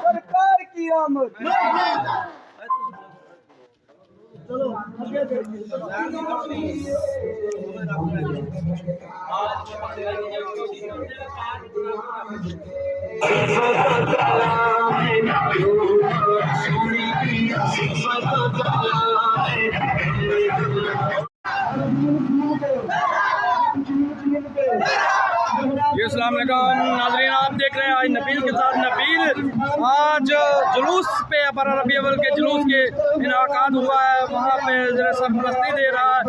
सरकार की आमद। चलो आगे अस्सलाम वालेकुम नाज़रीन, आप देख रहे हैं आज नबील के साथ नबील। आज जुलूस पे बारह रबी अव्वल के जुलूस के इनाकाद हुआ है, वहाँ पे सरपरस्ती दे रहा है।